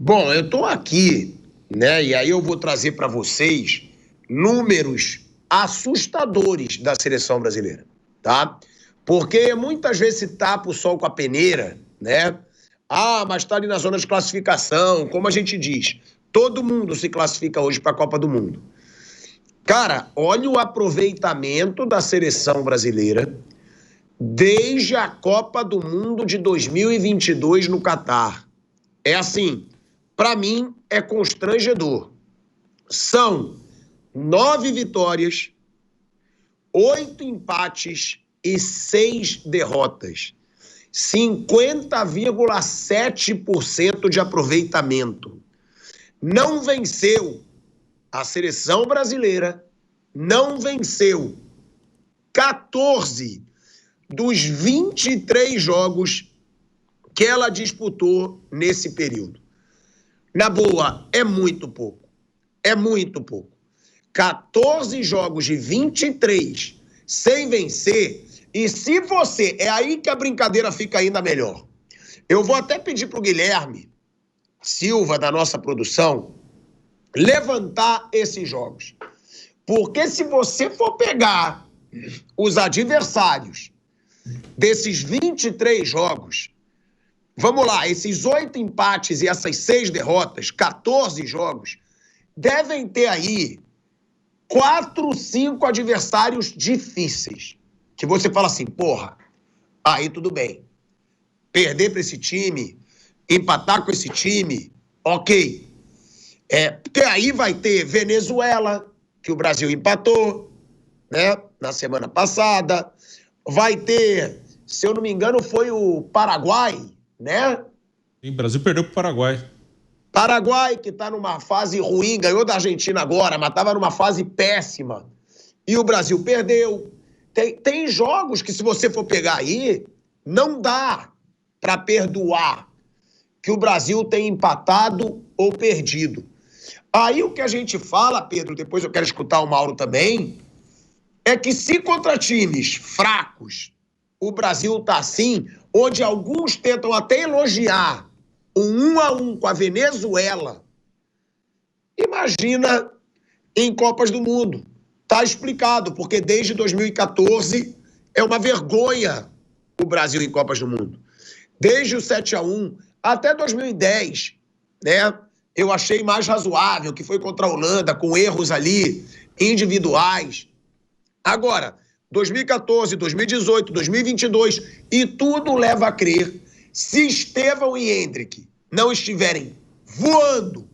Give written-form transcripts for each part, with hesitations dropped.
Bom, eu estou aqui, né? E aí eu vou trazer para vocês números assustadores da seleção brasileira, tá? Porque muitas vezes se tapa o sol com a peneira, né? Ah, mas está ali na zona de classificação, como a gente diz. Todo mundo se classifica hoje para a Copa do Mundo. Cara, olha o aproveitamento da seleção brasileira desde a Copa do Mundo de 2022 no Catar. É assim, para mim é constrangedor. São 9 vitórias, 8 empates e 6 derrotas. 50,7% de aproveitamento. Não venceu. A seleção brasileira não venceu 14 dos 23 jogos que ela disputou nesse período. Na boa, é muito pouco. É muito pouco. 14 jogos de 23 sem vencer. E se você... É aí que a brincadeira fica ainda melhor. Eu vou até pedir para o Guilherme Silva, da nossa produção, levantar esses jogos. Porque se você for pegar os adversários desses 23 jogos, vamos lá, esses 8 empates e essas 6 derrotas, 14 jogos, devem ter aí 4, 5 adversários difíceis. Que você fala assim, porra, aí tudo bem. Perder para esse time, empatar com esse time, ok. Porque aí vai ter Venezuela, que o Brasil empatou, né, na semana passada. Vai ter, se eu não me engano, foi o Paraguai, né? Sim, o Brasil perdeu para o Paraguai. Paraguai, que está numa fase ruim, ganhou da Argentina agora, mas estava numa fase péssima. E o Brasil perdeu. Tem jogos que, se você for pegar aí, não dá para perdoar que o Brasil tenha empatado ou perdido. Aí o que a gente fala, Pedro, depois eu quero escutar o Mauro também, é que se contra times fracos o Brasil tá assim, onde alguns tentam até elogiar um 1-1 com a Venezuela, imagina em Copas do Mundo. Tá explicado, porque desde 2014 é uma vergonha o Brasil em Copas do Mundo. Desde o 7-1 até 2010, né? Eu achei mais razoável, que foi contra a Holanda, com erros ali individuais. Agora, 2014, 2018, 2022, e tudo leva a crer, se Estevão e Endrick não estiverem voando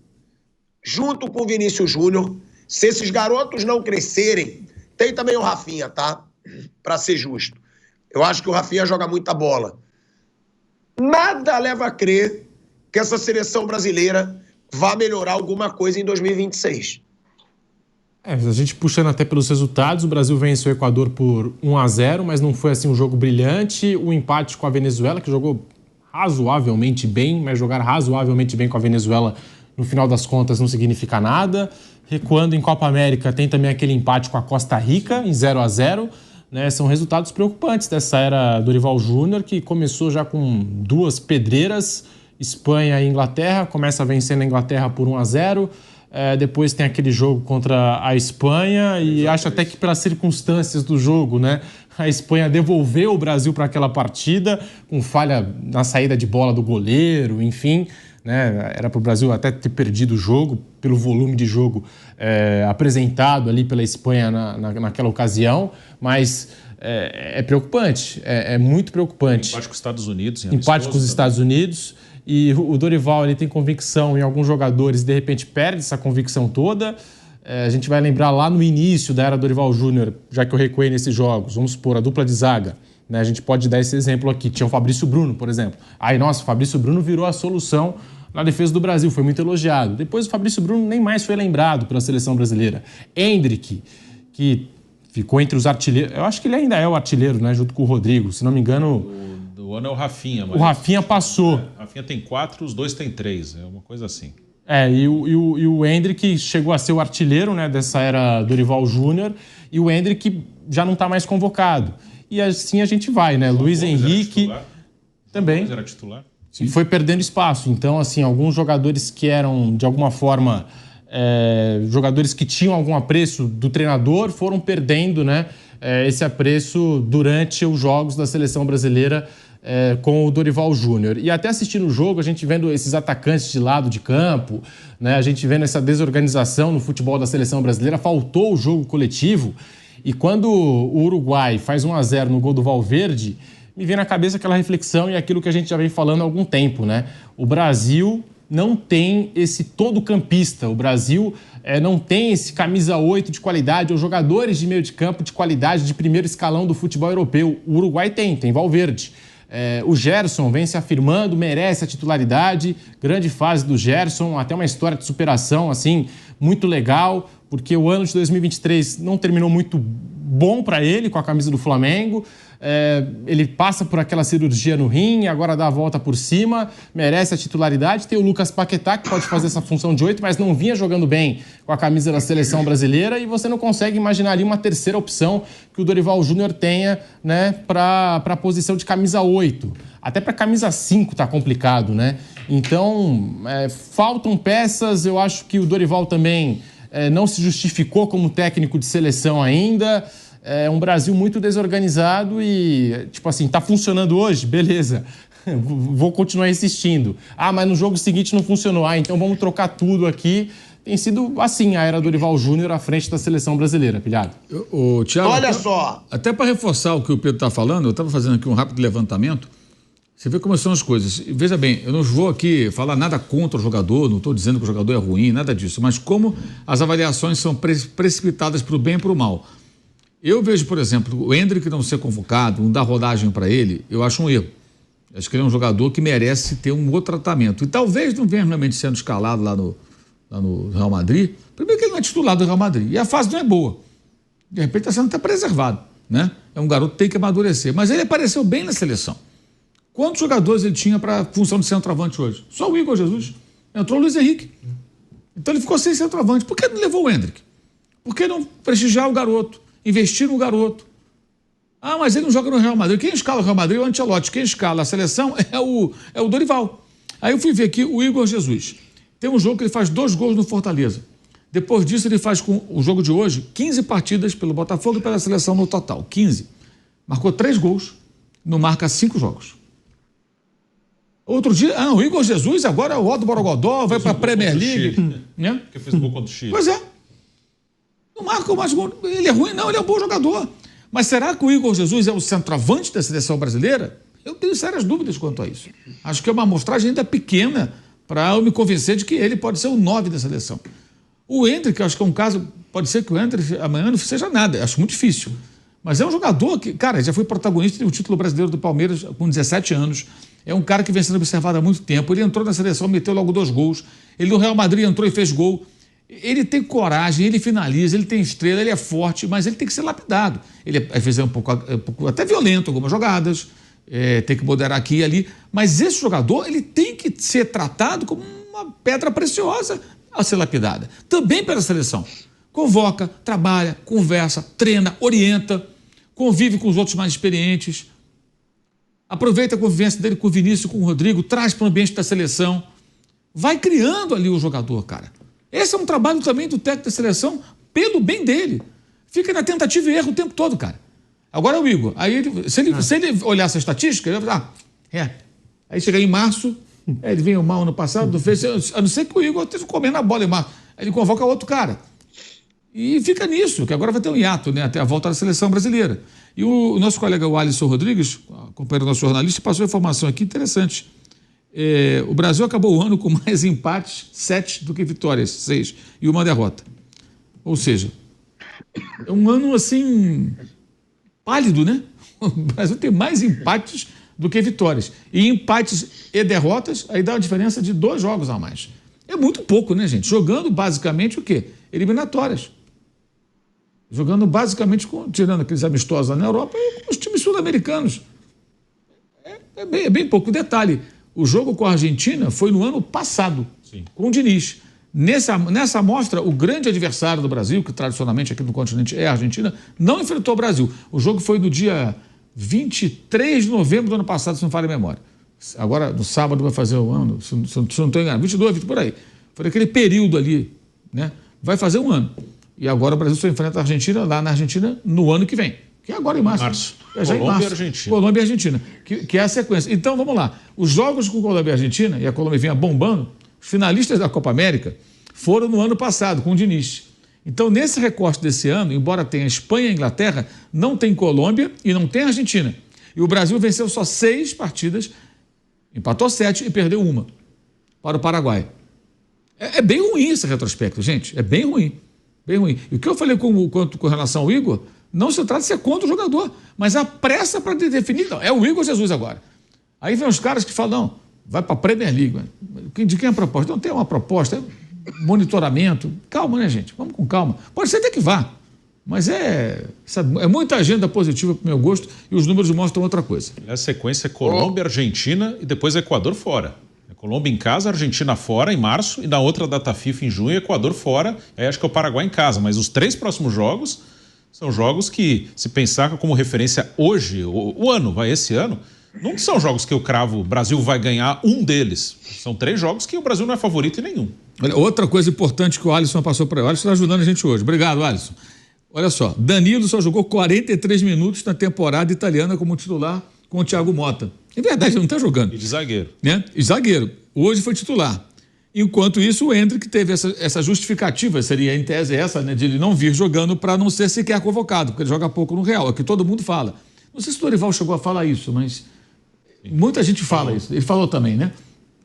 junto com o Vinícius Júnior, se esses garotos não crescerem, tem também o Rafinha, tá? Para ser justo. Eu acho que o Rafinha joga muita bola. Nada leva a crer que essa seleção brasileira vai melhorar alguma coisa em 2026. A gente puxando até pelos resultados, o Brasil venceu o Equador por 1-0, mas não foi assim um jogo brilhante. O empate com a Venezuela, que jogou razoavelmente bem, mas jogar razoavelmente bem com a Venezuela, no final das contas, não significa nada. Recuando em Copa América, tem também aquele empate com a Costa Rica, em 0-0. Né? São resultados preocupantes dessa era Dorival Júnior, que começou já com 2 pedreiras, Espanha e Inglaterra, começa vencendo a Inglaterra por 1-0, depois tem aquele jogo contra a Espanha e acho até que pelas circunstâncias do jogo, né, a Espanha devolveu o Brasil para aquela partida, com falha na saída de bola do goleiro, enfim, né, era para o Brasil até ter perdido o jogo pelo volume de jogo apresentado ali pela Espanha naquela ocasião, mas é preocupante, é muito preocupante. Empate com os Estados Unidos. Empate com os Estados Unidos. E o Dorival ele tem convicção em alguns jogadores e de repente perde essa convicção toda. A gente vai lembrar lá no início da era Dorival Júnior, já que eu recuei nesses jogos, vamos supor, a dupla de zaga. Né? A gente pode dar esse exemplo aqui. Tinha o Fabrício Bruno, por exemplo. Aí, nossa, o Fabrício Bruno virou a solução na defesa do Brasil, foi muito elogiado. Depois o Fabrício Bruno nem mais foi lembrado pela seleção brasileira. Endrick, que ficou entre os artilheiros, eu acho que ele ainda é o artilheiro, né, junto com o Rodrigo, se não me engano... O ano é o Rafinha. Mas... O Rafinha passou. O Rafinha tem 4, os dois têm 3. É uma coisa assim. E o Endrick chegou a ser o artilheiro, né, dessa era Dorival Júnior. E o Endrick já não está mais convocado. E assim a gente vai, né? Luiz Henrique... Era também. Era titular. e foi perdendo espaço. Então, assim, alguns jogadores que eram, de alguma forma, jogadores que tinham algum apreço do treinador foram perdendo, né, esse apreço durante os jogos da seleção brasileira com o Dorival Júnior. E até assistindo o jogo, a gente vendo esses atacantes de lado de campo, né, a gente vendo essa desorganização no futebol da seleção brasileira, faltou o jogo coletivo. E quando o Uruguai faz 1-0 no gol do Valverde, me vem na cabeça aquela reflexão e aquilo que a gente já vem falando há algum tempo, né? O Brasil não tem esse todo campista, o Brasil não tem esse camisa 8 de qualidade, ou jogadores de meio de campo de qualidade de primeiro escalão do futebol europeu. O Uruguai tem Valverde. O Gerson vem se afirmando, merece a titularidade, grande fase do Gerson, até uma história de superação assim muito legal, porque o ano de 2023 não terminou muito bom para ele com a camisa do Flamengo. Ele passa por aquela cirurgia no rim, agora dá a volta por cima, merece a titularidade. Tem o Lucas Paquetá, que pode fazer essa função de 8, mas não vinha jogando bem com a camisa da seleção brasileira, e você não consegue imaginar ali uma terceira opção que o Dorival Júnior tenha, né, para a posição de camisa 8. Até para camisa 5 tá complicado, né? Então, faltam peças. Eu acho que o Dorival também não se justificou como técnico de seleção ainda. É um Brasil muito desorganizado e, tipo assim, tá funcionando hoje? Beleza, vou continuar insistindo. Mas no jogo seguinte não funcionou. Então vamos trocar tudo aqui. Tem sido assim a era do Dorival Júnior à frente da seleção brasileira, pilhado. Thiago, olha só. Até para reforçar o que o Pedro está falando, eu estava fazendo aqui um rápido levantamento. Você vê como são as coisas. Veja bem, eu não vou aqui falar nada contra o jogador, não estou dizendo que o jogador é ruim, nada disso, mas como as avaliações são precipitadas para o bem e para o mal. Eu vejo, por exemplo, o Endrick não ser convocado, não dar rodagem para ele, eu acho um erro. Acho que ele é um jogador que merece ter um outro tratamento. E talvez não venha realmente sendo escalado lá no Real Madrid. Primeiro que ele não é titular do Real Madrid. E a fase não é boa. De repente está sendo até preservado, né? É um garoto que tem que amadurecer. Mas ele apareceu bem na seleção. Quantos jogadores ele tinha para a função de centroavante hoje? Só o Igor Jesus. Entrou o Luiz Henrique. Então ele ficou sem centroavante. Por que não levou o Endrick? Por que não prestigiar o garoto? Investir no garoto. Mas ele não joga no Real Madrid. Quem escala o Real Madrid é o Ancelotti. Quem escala a seleção é o Dorival. Aí eu fui ver aqui o Igor Jesus. Tem um jogo que ele faz 2 gols no Fortaleza. Depois disso ele faz, com o jogo de hoje, 15 partidas pelo Botafogo e pela seleção no total. 15. Marcou 3 gols. Não marca 5 jogos. Outro dia, o Igor Jesus agora é o Odo Borogodó, vai para a Premier League. Né? Que fez gol contra o Chile. Pois é. Não marca mais gol. Ele é ruim, não, ele é um bom jogador. Mas será que o Igor Jesus é o centroavante da seleção brasileira? Eu tenho sérias dúvidas quanto a isso. Acho que é uma amostragem ainda pequena para eu me convencer de que ele pode ser o 9 da seleção. O Endrick, acho que é um caso, pode ser que o Endrick amanhã não seja nada, acho muito difícil. Mas é um jogador que, cara, já foi protagonista do título brasileiro do Palmeiras com 17 anos. É um cara que vem sendo observado há muito tempo. Ele entrou na seleção, meteu logo 2 gols. Ele no Real Madrid entrou e fez gol. Ele tem coragem, ele finaliza, ele tem estrela, ele é forte, mas ele tem que ser lapidado. Ele às vezes é um pouco até violento em algumas jogadas, tem que moderar aqui e ali. Mas esse jogador, ele tem que ser tratado como uma pedra preciosa a ser lapidada. Também pela seleção. Convoca, trabalha, conversa, treina, orienta, convive com os outros mais experientes. Aproveita a convivência dele com o Vinícius, com o Rodrigo, traz para o ambiente da seleção. Vai criando ali o jogador, cara. Esse é um trabalho também do técnico da seleção pelo bem dele. Fica na tentativa e erro o tempo todo, cara. Agora o Igor, aí se ele olhar essa estatística, ele vai falar, Aí chega em março, ele veio mal ano passado, não fez, a não ser que o Igor esteja comendo a bola em março. Aí ele convoca outro cara. E fica nisso, que agora vai ter um hiato, né, até a volta da seleção brasileira. E o nosso colega, o Alisson Rodrigues, companheiro nosso jornalista, passou a informação aqui interessante. O Brasil acabou o ano com mais empates, 7 do que vitórias, 6, e uma derrota. Ou seja, é um ano assim pálido, né? O Brasil tem mais empates do que vitórias. E empates e derrotas, aí dá uma diferença de 2 jogos a mais. É muito pouco, né, gente? Jogando basicamente o quê? Eliminatórias. Jogando basicamente, tirando aqueles amistosos lá na Europa, com os times sul-americanos. É bem pouco. Detalhe, o jogo com a Argentina foi no ano passado, sim, com o Diniz. Nessa amostra, o grande adversário do Brasil, que tradicionalmente aqui no continente é a Argentina, não enfrentou o Brasil. O jogo foi no dia 23 de novembro do ano passado, se não falha a memória. Agora, no sábado vai fazer um ano, se não estou enganado, 22, 20, por aí. Foi aquele período ali, né? Vai fazer um ano. E agora o Brasil só enfrenta a Argentina lá na Argentina no ano que vem. Que é agora em março. É já Colômbia e Argentina. Colômbia e Argentina, que é a sequência. Então, vamos lá. Os jogos com Colômbia e Argentina, e a Colômbia vinha bombando, os finalistas da Copa América foram no ano passado, com o Diniz. Então, nesse recorte desse ano, embora tenha Espanha e Inglaterra, não tem Colômbia e não tem Argentina. E o Brasil venceu só 6 partidas, empatou 7 e perdeu 1 para o Paraguai. É bem ruim esse retrospecto, gente. É bem ruim. Bem ruim. E o que eu falei com relação ao Igor, não se trata de ser contra o jogador, mas a pressa para definir. Não, é o Igor Jesus agora. Aí vem os caras que falam, não, vai para a Premier League. De quem é a proposta? Não tem uma proposta, monitoramento. Calma, né, gente? Vamos com calma. Pode ser até que vá, mas é muita agenda positiva para o meu gosto e os números mostram outra coisa. A sequência é Colômbia, Argentina e depois Equador fora. Colômbia em casa, Argentina fora em março e na outra data FIFA em junho, Equador fora, aí acho que é o Paraguai em casa. Mas os 3 próximos jogos são jogos que, se pensar como referência hoje, esse ano, não são jogos que eu cravo, o Brasil vai ganhar um deles. São 3 jogos que o Brasil não é favorito em nenhum. Olha, outra coisa importante que o Alisson passou para ele. O Alisson está ajudando a gente hoje. Obrigado, Alisson. Olha só, Danilo só jogou 43 minutos na temporada italiana como titular com o Thiago Motta. Em verdade, ele não está jogando. E de zagueiro. Né? E zagueiro. Hoje foi titular. Enquanto isso, o Endrick teve essa justificativa, seria em tese essa, né, de ele não vir jogando para não ser sequer convocado, porque ele joga pouco no Real, é o que todo mundo fala. Não sei se o Dorival chegou a falar isso, mas muita gente fala isso. Ele falou também, né?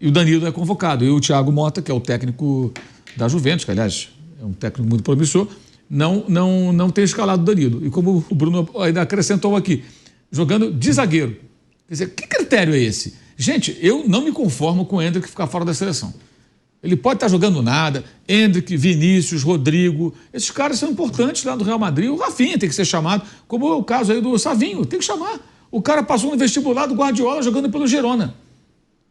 E o Danilo é convocado. E o Thiago Motta, que é o técnico da Juventus, que aliás é um técnico muito promissor, não tem escalado o Danilo. E como o Bruno ainda acrescentou aqui, jogando de zagueiro. Quer dizer, que critério é esse? Gente, eu não me conformo com o Endrick ficar fora da seleção. Ele pode estar jogando nada, Endrick, Vinícius, Rodrigo, esses caras são importantes lá do Real Madrid. O Rafinha tem que ser chamado, como é o caso aí do Savinho, tem que chamar. O cara passou no vestibular do Guardiola jogando pelo Girona.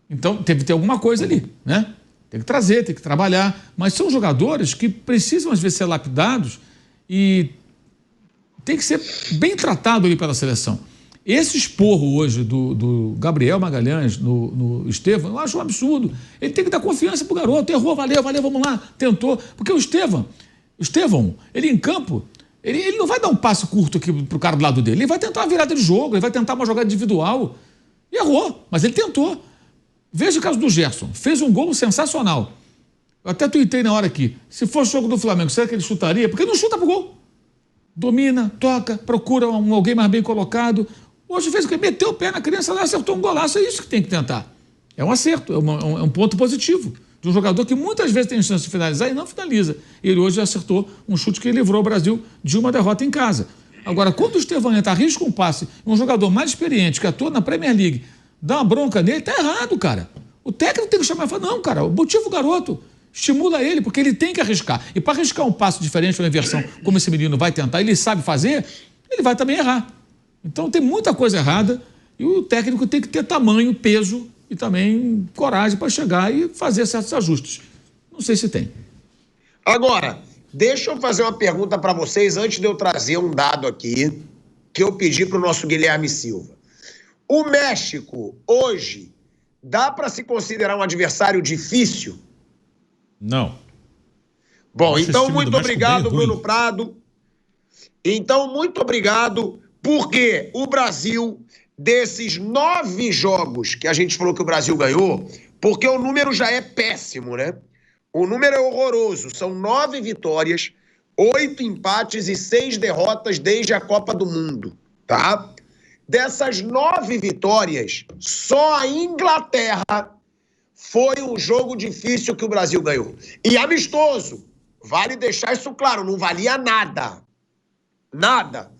Então, tem que ter alguma coisa ali, né? Tem que trazer, tem que trabalhar. Mas são jogadores que precisam, às vezes, ser lapidados e tem que ser bem tratado ali pela seleção. Esse esporro hoje do Gabriel Magalhães no Estevão, eu acho um absurdo. Ele tem que dar confiança pro garoto. Errou, valeu, vamos lá, tentou. Porque o Estevão, ele em campo, ele não vai dar um passe curto aqui pro cara do lado dele. Ele vai tentar uma virada de jogo, ele vai tentar uma jogada individual. E errou, mas ele tentou. Veja o caso do Gerson. Fez um gol sensacional. Eu até tuitei na hora aqui. Se fosse o jogo do Flamengo, será que ele chutaria? Porque ele não chuta pro gol. Domina, toca, procura alguém mais bem colocado. Hoje fez o quê? Meteu o pé na criança lá, acertou um golaço. É isso que tem que tentar. É um acerto, é um ponto positivo de um jogador que muitas vezes tem chance de finalizar e não finaliza. Ele hoje acertou um chute que livrou o Brasil de uma derrota em casa. Agora, quando o Estevão entra, arrisca um passe, um jogador mais experiente, que atua na Premier League, dá uma bronca nele, tá errado, cara. O técnico tem que chamar e falar, não, cara, motiva o garoto, estimula ele, porque ele tem que arriscar. E para arriscar um passo diferente, uma inversão, como esse menino vai tentar, ele sabe fazer, ele vai também errar. Então tem muita coisa errada e o técnico tem que ter tamanho, peso e também coragem para chegar e fazer certos ajustes. Não sei se tem. Agora, deixa eu fazer uma pergunta para vocês antes de eu trazer um dado aqui que eu pedi para o nosso Guilherme Silva. O México, hoje, dá para se considerar um adversário difícil? Não. Bom, então muito obrigado, Bruno Prado. Então, muito obrigado, porque o Brasil, desses 9 jogos que a gente falou que o Brasil ganhou, porque o número já é péssimo, né? O número é horroroso. São 9 vitórias, 8 empates e 6 derrotas desde a Copa do Mundo, tá? Dessas 9 vitórias, só a Inglaterra foi um jogo difícil que o Brasil ganhou. E amistoso, vale deixar isso claro, não valia nada. Nada.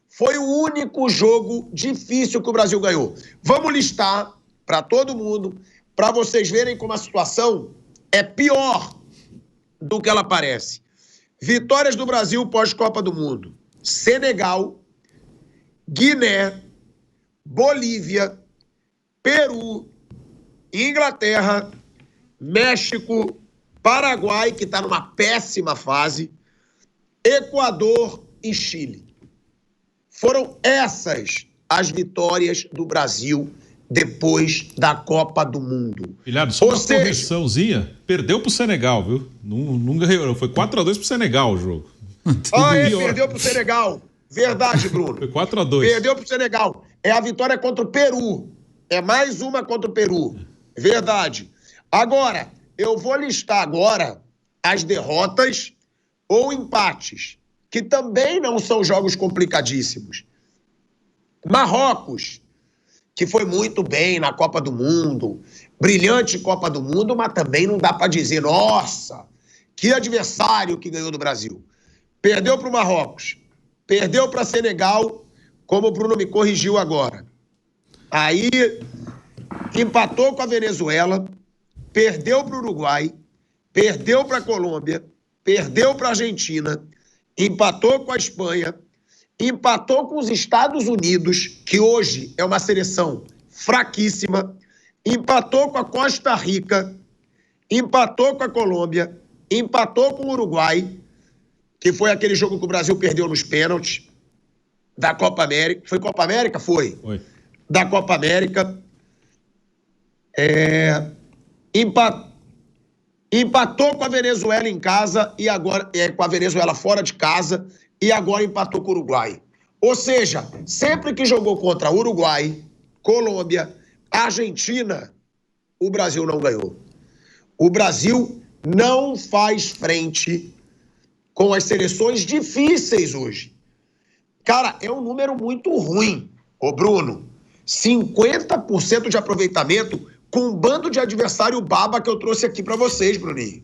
Foi o único jogo difícil que o Brasil ganhou. Vamos listar para todo mundo, para vocês verem como a situação é pior do que ela parece. Vitórias do Brasil pós-Copa do Mundo: Senegal, Guiné, Bolívia, Peru, Inglaterra, México, Paraguai, que está numa péssima fase, Equador e Chile. Foram essas as vitórias do Brasil depois da Copa do Mundo. Pilhado, só uma correçãozinha, perdeu pro Senegal, viu? Não ganhou, foi 4-2 pro Senegal o jogo. Perdeu pro Senegal. Verdade, Bruno. Foi 4-2. Perdeu pro Senegal. É a vitória contra o Peru. É mais uma contra o Peru. Verdade. Agora, eu vou listar agora as derrotas ou empates, que também não são jogos complicadíssimos. Marrocos, que foi muito bem na Copa do Mundo, brilhante Copa do Mundo, mas também não dá para dizer, nossa, que adversário que ganhou do Brasil. Perdeu para o Marrocos, perdeu para Senegal, como o Bruno me corrigiu agora. Aí, empatou com a Venezuela, perdeu para o Uruguai, perdeu para a Colômbia, perdeu para a Argentina, empatou com a Espanha, empatou com os Estados Unidos, que hoje é uma seleção fraquíssima, empatou com a Costa Rica, empatou com a Colômbia, empatou com o Uruguai, que foi aquele jogo que o Brasil perdeu nos pênaltis da Copa América. Foi Copa América? Foi. Da Copa América. Empatou com a Venezuela em casa e agora com a Venezuela fora de casa e agora empatou com o Uruguai. Ou seja, sempre que jogou contra Uruguai, Colômbia, Argentina, o Brasil não ganhou. O Brasil não faz frente com as seleções difíceis hoje. Cara, é um número muito ruim, ô Bruno. 50% de aproveitamento com um bando de adversário baba que eu trouxe aqui para vocês, Bruninho.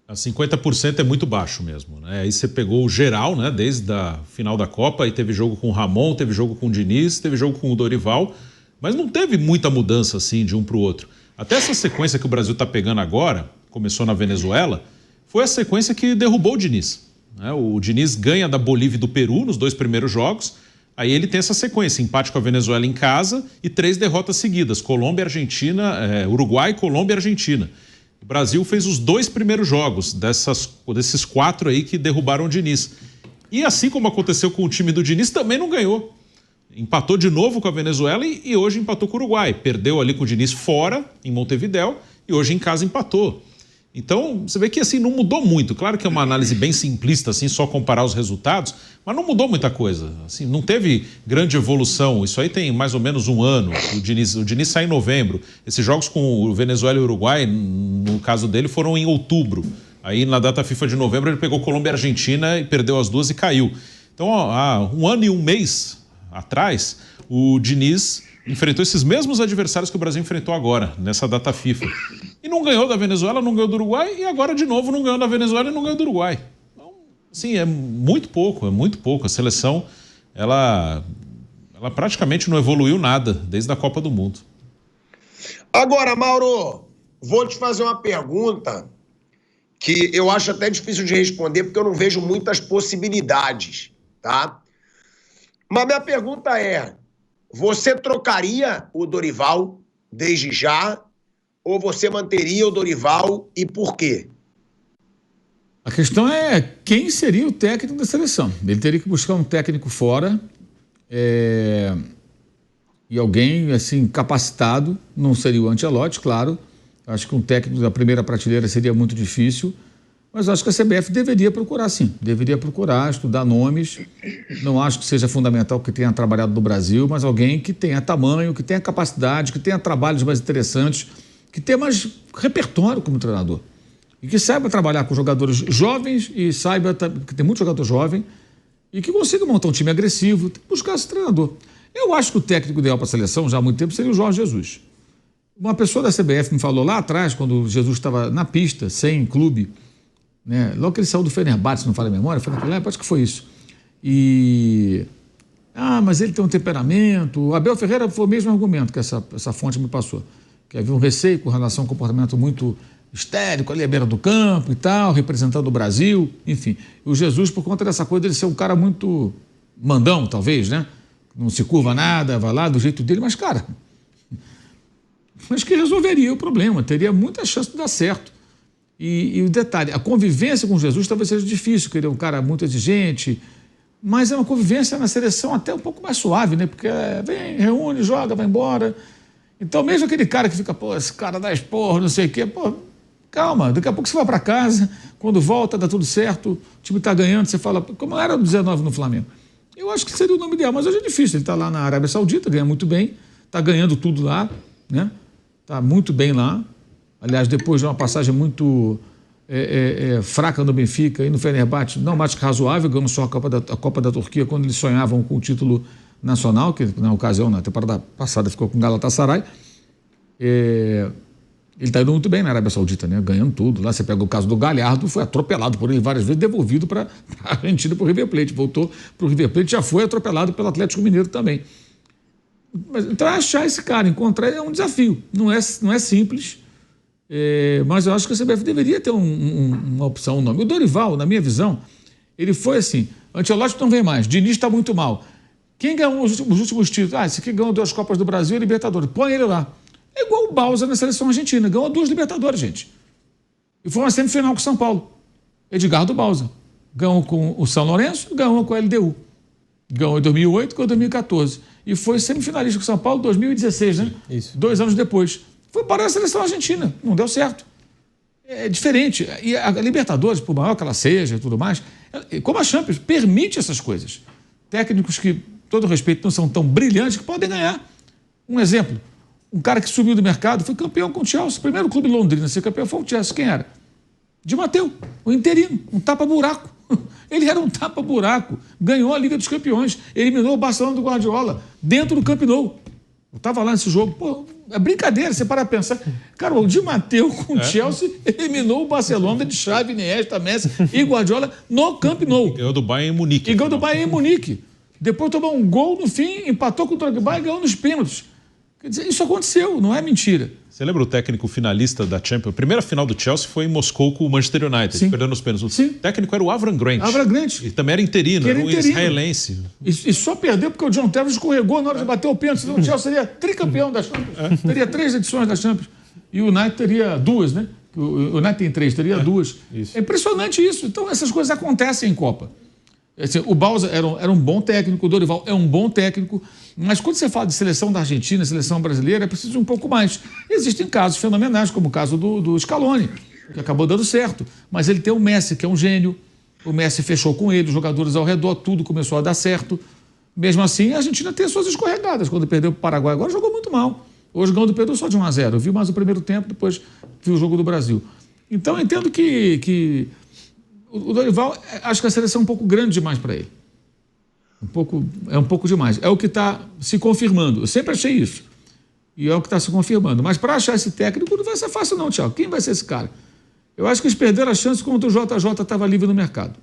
50% é muito baixo mesmo, né? Aí você pegou o geral, né? Desde a final da Copa, aí teve jogo com o Ramon, teve jogo com o Diniz, teve jogo com o Dorival, mas não teve muita mudança assim de um para o outro. Até essa sequência que o Brasil está pegando agora, começou na Venezuela, foi a sequência que derrubou o Diniz, né? O Diniz ganha da Bolívia e do Peru nos 2 primeiros jogos, aí ele tem essa sequência, empate com a Venezuela em casa e 3 derrotas seguidas, Colômbia, Argentina, Uruguai, Colômbia e Argentina. O Brasil fez os 2 primeiros jogos desses 4 aí que derrubaram o Diniz. E assim como aconteceu com o time do Diniz, também não ganhou. Empatou de novo com a Venezuela e hoje empatou com o Uruguai. Perdeu ali com o Diniz fora, em Montevidéu, e hoje em casa empatou. Então, você vê que assim, não mudou muito. Claro que é uma análise bem simplista, assim, só comparar os resultados, mas não mudou muita coisa. Assim, não teve grande evolução. Isso aí tem mais ou menos um ano. O Diniz sai em novembro. Esses jogos com o Venezuela e o Uruguai, no caso dele, foram em outubro. Aí, na data FIFA de novembro, ele pegou Colômbia e Argentina e perdeu as 2 e caiu. Então, há um ano e um mês atrás, o Diniz enfrentou esses mesmos adversários que o Brasil enfrentou agora, nessa data FIFA. E não ganhou da Venezuela, não ganhou do Uruguai, e agora de novo não ganhou da Venezuela e não ganhou do Uruguai. Então, assim, é muito pouco. A seleção, ela praticamente não evoluiu nada desde a Copa do Mundo. Agora, Mauro, vou te fazer uma pergunta que eu acho até difícil de responder, porque eu não vejo muitas possibilidades, tá? Mas minha pergunta é, você trocaria o Dorival desde já ou você manteria o Dorival e por quê? A questão é quem seria o técnico da seleção. Ele teria que buscar um técnico fora e alguém assim capacitado, não seria o Ancelotti, claro. Acho que um técnico da primeira prateleira seria muito difícil, mas acho que a CBF deveria procurar, sim. Deveria procurar, estudar nomes. Não acho que seja fundamental que tenha trabalhado no Brasil, mas alguém que tenha tamanho, que tenha capacidade, que tenha trabalhos mais interessantes, que tenha mais repertório como treinador. E que saiba trabalhar com jogadores jovens e saiba que tem muito jogador jovem e que consiga montar um time agressivo, buscar esse treinador. Eu acho que o técnico ideal para a seleção, já há muito tempo, seria o Jorge Jesus. Uma pessoa da CBF me falou lá atrás, quando o Jesus estava na pista, sem clube, né? Logo que ele saiu do Fenerbahçe, se não falha a memória, foi naquela época, acho que foi isso. Mas ele tem um temperamento. O Abel Ferreira foi o mesmo argumento que essa fonte me passou. Que havia um receio com relação a um comportamento muito histérico ali à beira do campo e tal, representando o Brasil, enfim. E o Jesus, por conta dessa coisa dele ser um cara muito mandão, talvez, né? Não se curva nada, vai lá do jeito dele, mas, cara, mas que resolveria o problema, teria muita chance de dar certo. E o detalhe, a convivência com Jesus talvez seja difícil, porque ele é um cara muito exigente, mas é uma convivência na seleção até um pouco mais suave, né? Porque vem, reúne, joga, vai embora. Então, mesmo aquele cara que fica, esse cara dá esporro, não sei o quê, calma, daqui a pouco você vai para casa, quando volta, dá tudo certo, o time está ganhando, você fala, como era o 19 no Flamengo. Eu acho que seria o nome ideal, mas hoje é difícil. Ele está lá na Arábia Saudita, ganha muito bem, está ganhando tudo lá, né? Está muito bem lá. Aliás, depois de uma passagem muito fraca no Benfica e no Fenerbahçe, não mais que razoável, ganhou só a Copa da Turquia quando eles sonhavam com o título nacional, que na ocasião, na temporada passada, ficou com o Galatasaray. Ele está indo muito bem na Arábia Saudita, né? Ganhando tudo. Lá você pega o caso do Galhardo, foi atropelado por ele várias vezes, devolvido para a Argentina, para o River Plate. Voltou para o River Plate, já foi atropelado pelo Atlético Mineiro também. Então, achar esse cara, encontrar, é um desafio. Não é simples, mas eu acho que a CBF deveria ter uma opção, um nome. O Dorival, na minha visão, ele foi assim, Ancelotti não vem mais, Diniz está muito mal. Quem ganhou os últimos títulos? Esse aqui ganhou 2 Copas do Brasil e Libertadores. Põe ele lá. É igual o Bausa na seleção argentina. Ganhou 2 Libertadores, gente. E foi uma semifinal com o São Paulo. Edgardo Bausa. Ganhou com o São Lourenço, ganhou com a LDU. Ganhou em 2008, ganhou em 2014. E foi semifinalista com o São Paulo em 2016, né? Isso. 2 anos depois. Foi para a seleção argentina. Não deu certo. É diferente. E a Libertadores, por maior que ela seja e tudo mais, como a Champions, permite essas coisas. Técnicos que, todo respeito, não são tão brilhantes que podem ganhar. Um exemplo. Um cara que subiu do mercado foi campeão com o Chelsea. O primeiro clube londrino a ser campeão foi o Chelsea. Quem era? Di Matteo, o interino, um tapa-buraco. Ele era um tapa-buraco. Ganhou a Liga dos Campeões. Eliminou o Barcelona do Guardiola dentro do Camp Nou. Eu estava lá nesse jogo. É brincadeira, você para pensar. Cara, o Di Matteo com o Chelsea eliminou o Barcelona de Xavi, Iniesta, Messi e Guardiola no Camp Nou. E ganhou do Bayern em Munique. E ganhou do Bayern em Munique. Depois tomou um gol no fim, empatou com o Drogba e ganhou nos pênaltis. Quer dizer, isso aconteceu, não é mentira. Você lembra o técnico finalista da Champions? A primeira final do Chelsea foi em Moscou com o Manchester United, perdendo nos pênaltis. O técnico era o Avram Grant. Avram Grant. E também era interino, era um israelense. E só perdeu porque o John Terry escorregou na hora de bater o pênalti. Senão o Chelsea seria tricampeão da Champions. Teria 3 edições da Champions. E o United teria 2, né? O United tem 3, teria 2. Isso. É impressionante isso. Então essas coisas acontecem em Copa. Assim, o Bausa era um bom técnico, o Dorival é um bom técnico, mas quando você fala de seleção da Argentina, seleção brasileira, é preciso de um pouco mais. Existem casos fenomenais, como o caso do Scaloni, que acabou dando certo, mas ele tem o Messi, que é um gênio, o Messi fechou com ele, os jogadores ao redor, tudo começou a dar certo. Mesmo assim, a Argentina tem as suas escorregadas. Quando perdeu para o Paraguai, agora jogou muito mal. Hoje ganhou do Peru só de 1-0. Eu vi mais o primeiro tempo, depois vi o jogo do Brasil. Então, eu entendo que o Dorival, acho que a seleção é um pouco grande demais para ele. É um pouco demais. É o que está se confirmando. Eu sempre achei isso. E é o que está se confirmando. Mas para achar esse técnico não vai ser fácil não, Thiago. Quem vai ser esse cara? Eu acho que eles perderam a chance quando o JJ estava livre no mercado.